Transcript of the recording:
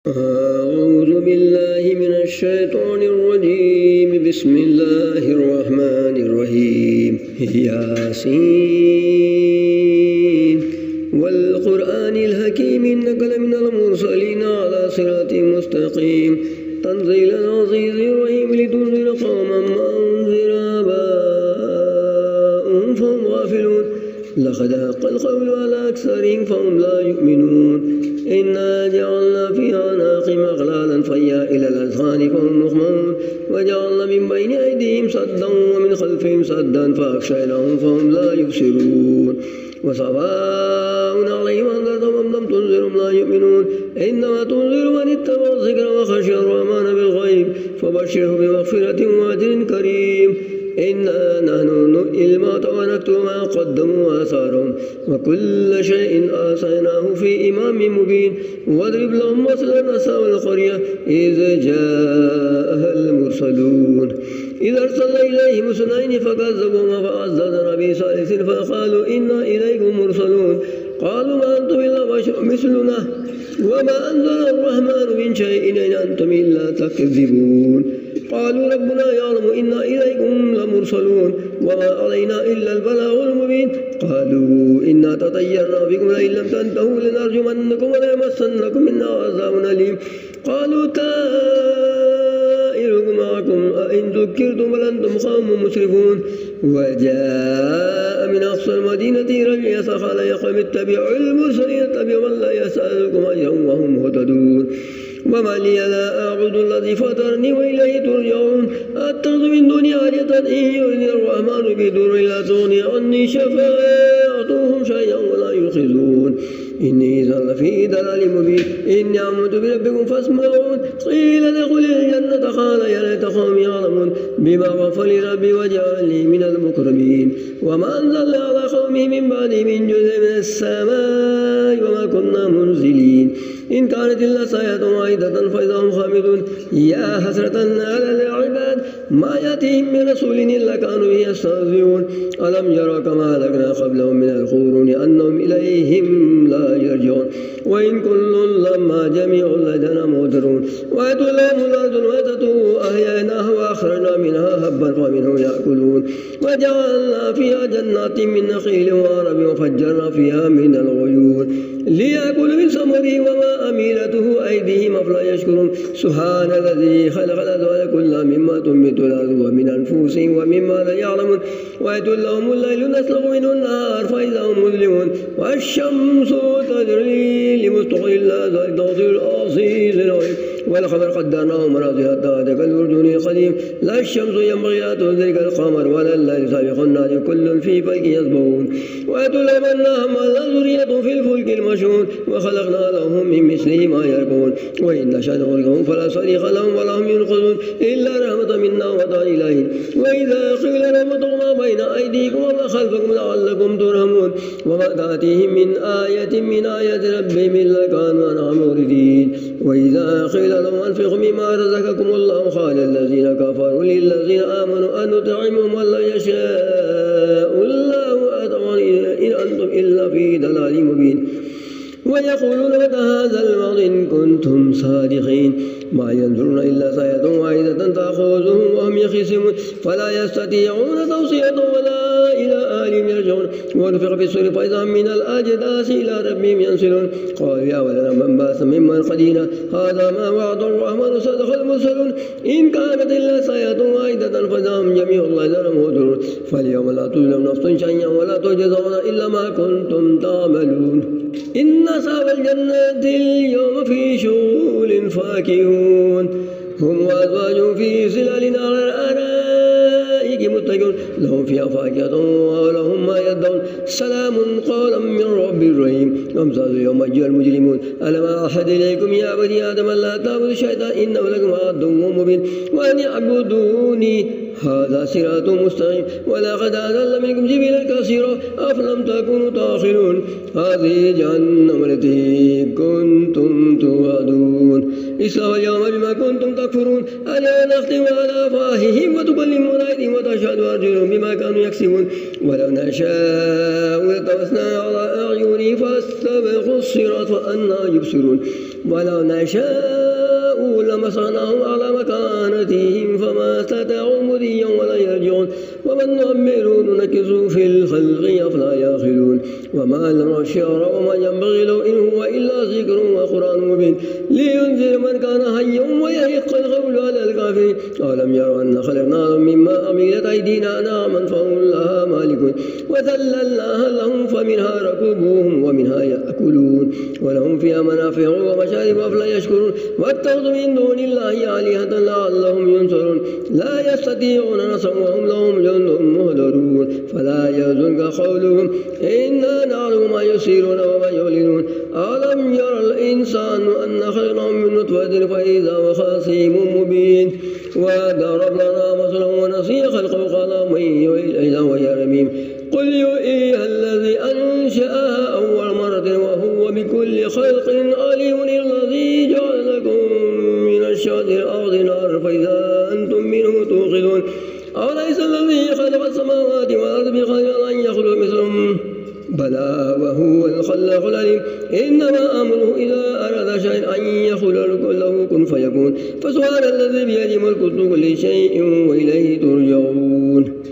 أعوذ بالله من الشيطان الرجيم. بسم الله الرحمن الرحيم. ياسين والقرآن الحكيم إنك لمن المرسلين على صراط مستقيم تنزيل العزيز الرحيم لتنذر قوما ما أنذر آباؤهم فهم غافلون لقد حق القول على أكثرهم فهم لا يؤمنون إنا جعلنا في أعناقهم أغلالا فهي إلى الأذقان فهم مقمحون وجعلنا من بين أيديهم سدا ومن خلفهم سدا فأغشيناهم فهم لا يبصرون وسواء عليهم أنذرتهم أم لم تنذرهم لا يؤمنون إنما تنذر من اتبع الذكر وخشي الرحمن بالغيب فبشره بمغفرة وأجر كريم. إنا نحن نحيي الموتى ونكتب ما قدموا وآثارهم وكل شيء أحصيناه في إمام مبين. واضرب لهم مثلا أصحاب القرية إذ جاءها المرسلون إذ أرسلنا إليهم اثنين فكذبوهما فعززنا بثالث فقالوا إنا إليكم مرسلون قالوا ما أنتم إلا بشر مثلنا وما أنزل الرحمن من شيء إن أنتم إلا تكذبون. قالوا ربنا يعلم إنا إليكم لمرسلون وما علينا إلا البلاغ المبين. قالوا إنا تطيرنا بكم لئن لم تنتهوا لنرجمنكم وليمسنكم منا عذاب أليم. قالوا طائركم معكم أئن ذكرتم بل أنتم قوم مسرفون. وجاء من أقصى المدينة رجل يسعى قال يا قوم اتبعوا المرسلين اتبعوا من لا يسألكم أجرا وهم مهتدون. وما لي لا أعبد الذي فطرني وإليه ترجعون أتخذ من دونه آلهة إن يردني الرحمن بضر لا تغني عني شفاعتهم شيئا ولا ينقذون. إني إذا لفي ضلال مبين. إني آمنت بربكم فاسمعون. قيل ادخل الجنة قال يا ليت قومي يعلمون بما غفر لي ربي وجعلني من المكرمين. وما أنزلنا على قومه من بعده من جزء من السماء وما كنا منزلين إن كانت إلا صيحة واحدة فإذا هم خامدون. يا حسرة على العباد ما يأتيهم من رسول إلا كانوا به يستهزئون. ألم يروا كما أهلكنا قبلهم من القرون أنهم إليهم لا يرجعون. وإن كل لما جميع لدينا محضرون. وآتوا لهم الأرض الميتة أحييناها وأخرجنا منها حبا فمنه يأكلون. وجعلنا فيها جنات من نخيل وعنب وفجرنا فيها من العيون ليأكلوا من ثمره وما أميلته أيديهم أفلا يشكرون. سبحان الذي خلق الأزواج كلها مما تنبت الأرض ومن أنفسهم ومما لا يعلمون. وآتوا لهم الليل نسلخ منه النهار فإذا هم مظلمون. والشمس تجري لمستقر لها ذلك تقدير العزيز العليم. والقمر قدرناه منازل حتى عاد كالأردن القديم. لا الشمس ينبغي أن تدرك القمر ولا الليل سابق النهار كل في فلك يسبحون. وآتوا لهم أنهم ذرية في الفلك المشحون وخلقنا لهم من مثله ما يركبون. وإن نشأ نغرقهم فلا صريخ لهم ولا هم ينقذون إلا رحمة منا وطاعة إليه. وإذا قيل لهم اتقوا ما بين أيديكم وما خلفكم لعلكم ترحمون. وما تأتيهم من آية من آيات ربهم إلا كانوا عنها معرضين. وإذا قيل لهم أنفقوا مما رزقكم الله قال الذين كفروا للذين آمنوا أن نطعمهم ولا يشاء الله أطعمني إن أنتم إلا في ضلال مبين. ويقولون متى هذا الوعد إن كنتم صادقين ما ينظرون إلا صيحة واحدة تأخذهم وهم يخصمون فلا يستطيعون توصية ولا إلى أهلهم يرجعون. ونفخ في الصور فإذا من الأجداث إلى ربهم ينسلون. قالوا يا ولنا من بعث من مرقدنا هذا ما وعد الرحمن صدق المرسلون إن كانت إلا صيحة واحدة فإذا هم جميع لدينا محضرون. فاليوم لا تظلم نفس شيئا ولا تجزون إلا ما كنتم تعملون. إن أصحاب الجنة اليوم في شغل فاكهون هم وأزواجهم في ظلال على الأرائك متكئون لهم فيها فاكهة ولهم ما يدعون سلام قولا من رب رحيم. وامتازوا يوم أيها المجرمون ألم أعهد إليكم يا بني آدم لا تعبدوا الشيطان إنه لكم عدو مبين وأن اعبدوني هذا صراط مستقيم. ولقد أضل منكم جبلا كثيرا أفلم تكونوا تعقلون. هذه جهنم التي كنتم توعدون إصلاح اليوم بما كنتم تكفرون اليوم نختم على أفواههم وتكلمنا أيديهم وتشهد أرجلهم بما كانوا يكسبون ولو نشاء لطمسنا على أعينهم فاستبقوا الصراط فأنى يبصرون ولو نشاء لمسخناهم على مكانتهم فما استطاعوا مضيا ولا يرجعون ومن نعمره ننكسه في الخلق أفلا يعقلون وما لنا الشعر وما ينبغي له إن هو إلا ذكر وقرآن مبين لينذر من كان حيا ويحق القول على الكافرين أولم يروا أن خلقناهم مما عملت أيدينا أنعاما فهم لها مالكون وذللناها لهم فمنها ركوبهم ومنها يأكلون ولهم فيها منافع ومشارب أفلا يشكرون واتخذوا من دون الله آلهة لعلهم ينصرون لا يستطيعون نصرا وهم لهم جند مهدرون فلا يحزنك قولهم إنا نعلم ما يسيرون وما يعلنون ألم يرى الإنسان أن خلقناه من نطفة فإذا هو خصيم مبين وضرب لنا مثلا ونسي خلقه قال من يحيي إذا وهي رميم قل يحييها الذي أنشأها أول مرة وهو بكل خلق عليم الذي جعل لكم من الشمس الأرض نارا فإذا أنتم منه توقدون أوليس الذي خلق السماوات والأرض بقادر أن يخلق مثلهم بلى وهو الخلاق العليم إنما أمره إذا أراد شيئا أن يقول له كن فيكون فسبحان الذي بيده ملك كل شيء وإليه ترجعون